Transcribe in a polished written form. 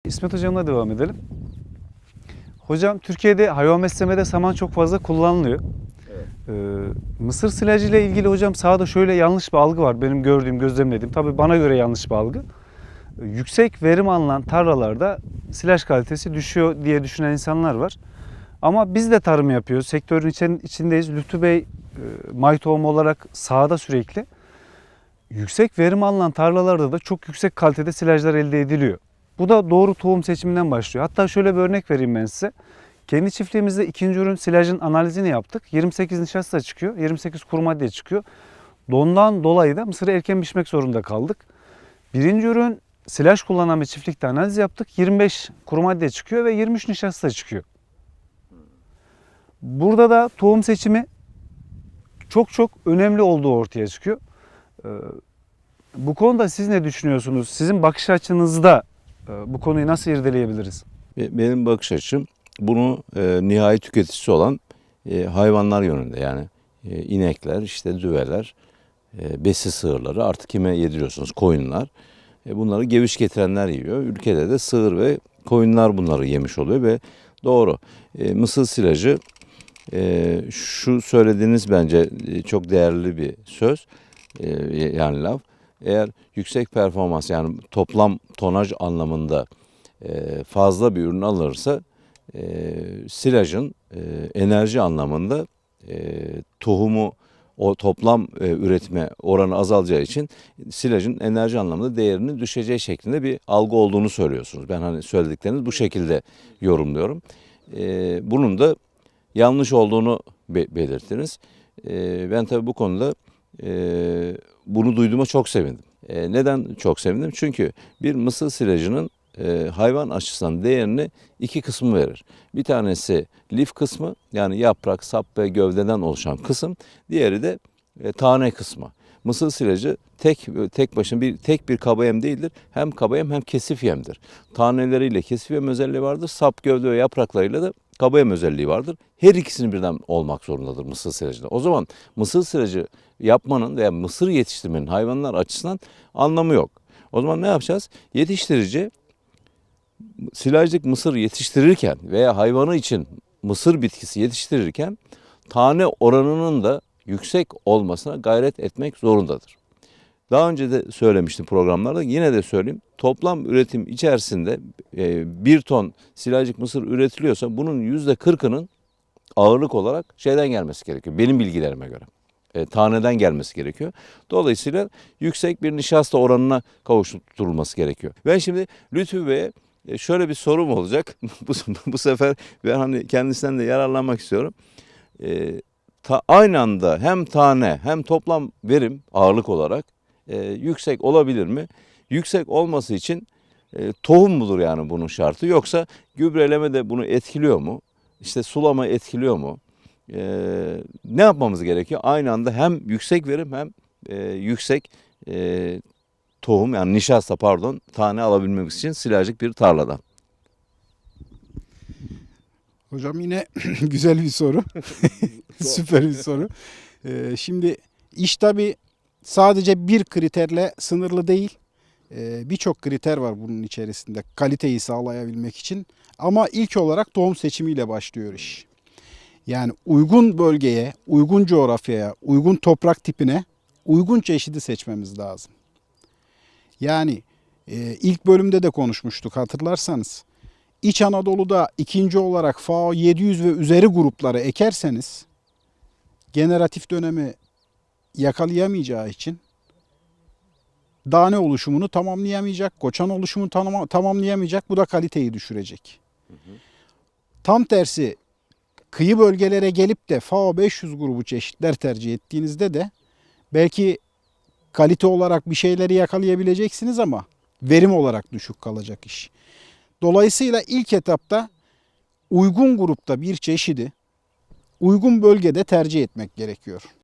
İsmet Hocam'la devam edelim. Hocam Türkiye'de hayvan beslemede saman çok fazla kullanılıyor. Evet. Mısır silajı ile ilgili hocam sahada şöyle yanlış bir algı var. Benim gördüğüm, gözlemlediğim. Tabii bana göre yanlış bir algı. Yüksek verim alınan tarlalarda silaj kalitesi düşüyor diye düşünen insanlar var. Ama biz de tarım yapıyoruz. Sektörün içindeyiz. Lütfü Bey may tohumu olarak sahada sürekli. Yüksek verim alınan tarlalarda da çok yüksek kalitede silajlar elde ediliyor. Bu da doğru tohum seçiminden başlıyor. Hatta şöyle bir örnek vereyim ben size. Kendi çiftliğimizde ikinci ürün silajın analizini yaptık. 28 nişasta çıkıyor, 28 kuru madde çıkıyor. Ondan dolayı da mısırı erken biçmek zorunda kaldık. Birinci ürün silaj kullanan bir çiftlikte analiz yaptık. 25 kuru madde çıkıyor ve 23 nişasta çıkıyor. Burada da tohum seçimi çok önemli olduğu ortaya çıkıyor. Bu konuda siz ne düşünüyorsunuz? Sizin bakış açınızda bu konuyu nasıl irdeleyebiliriz? Benim bakış açım bunu nihai tüketicisi olan hayvanlar yönünde, yani inekler, işte düveler, besi sığırları, artık kime yediriyorsunuz, koyunlar. Bunları geviş getirenler yiyor. Ülkede de sığır ve koyunlar bunları yemiş oluyor ve doğru. Mısır silajı, şu söylediğiniz bence çok değerli bir söz, yani laf. Eğer yüksek performans, yani toplam tonaj anlamında fazla bir ürün alırsa silajın enerji anlamında tohumu, o toplam üretme oranı azalacağı için silajın enerji anlamında değerinin düşeceği şeklinde bir algı olduğunu söylüyorsunuz. Ben hani söyledikleriniz bu şekilde yorumluyorum. Bunun da yanlış olduğunu belirttiniz. Ben tabii bu konuda bunu duyduğuma çok sevindim. Neden çok sevindim? Çünkü bir mısır silajının hayvan açısından değerini iki kısmı verir. Bir tanesi lif kısmı, yani yaprak, sap ve gövdeden oluşan kısım. Diğeri de tane kısmı. Mısır silajı tek başına tek bir kaba yem değildir. Hem kaba yem hem kesif yemdir. Taneleriyle kesif yem özelliği vardır. Sap, gövde ve yapraklarıyla da kaba yem özelliği vardır. Her ikisinin birden olmak zorundadır mısır silajında. O zaman mısır silajı yapmanın veya mısır yetiştirmenin hayvanlar açısından anlamı yok. O zaman ne yapacağız? Yetiştirici silajlık mısır yetiştirirken veya hayvanı için mısır bitkisi yetiştirirken tane oranının da yüksek olmasına gayret etmek zorundadır. Daha önce de söylemiştim programlarda, yine de söyleyeyim. Toplam üretim içerisinde 1 ton silajlık mısır üretiliyorsa bunun %40'ının ağırlık olarak şeyden gelmesi gerekiyor. Benim bilgilerime göre. Taneden gelmesi gerekiyor. Dolayısıyla yüksek bir nişasta oranına kavuşturulması gerekiyor. Ben şimdi Lütfü Bey'e şöyle bir sorum olacak. Bu sefer ben hani kendisinden de yararlanmak istiyorum. Aynı anda hem tane hem toplam verim ağırlık olarak yüksek olabilir mi? Yüksek olması için tohum mudur yani bunun şartı, yoksa gübreleme de bunu etkiliyor mu? İşte sulama etkiliyor mu? Ne yapmamız gerekiyor? Aynı anda hem yüksek verim hem yüksek tohum, yani nişasta tane alabilmemiz için silajlık bir tarladan. Hocam yine güzel bir soru. Süper bir soru. Şimdi iş tabii sadece bir kriterle sınırlı değil. Birçok kriter var bunun içerisinde kaliteyi sağlayabilmek için. Ama ilk olarak tohum seçimiyle başlıyor iş. Yani uygun bölgeye, uygun coğrafyaya, uygun toprak tipine, uygun çeşidi seçmemiz lazım. Yani ilk bölümde de konuşmuştuk hatırlarsanız. İç Anadolu'da ikinci olarak FAO 700 ve üzeri grupları ekerseniz generatif dönemi yakalayamayacağı için tane oluşumunu tamamlayamayacak, koçan oluşumunu tamamlayamayacak. Bu da kaliteyi düşürecek. Tam tersi kıyı bölgelere gelip de FAO 500 grubu çeşitler tercih ettiğinizde de belki kalite olarak bir şeyleri yakalayabileceksiniz ama verim olarak düşük kalacak iş. Dolayısıyla ilk etapta uygun grupta bir çeşidi uygun bölgede tercih etmek gerekiyor.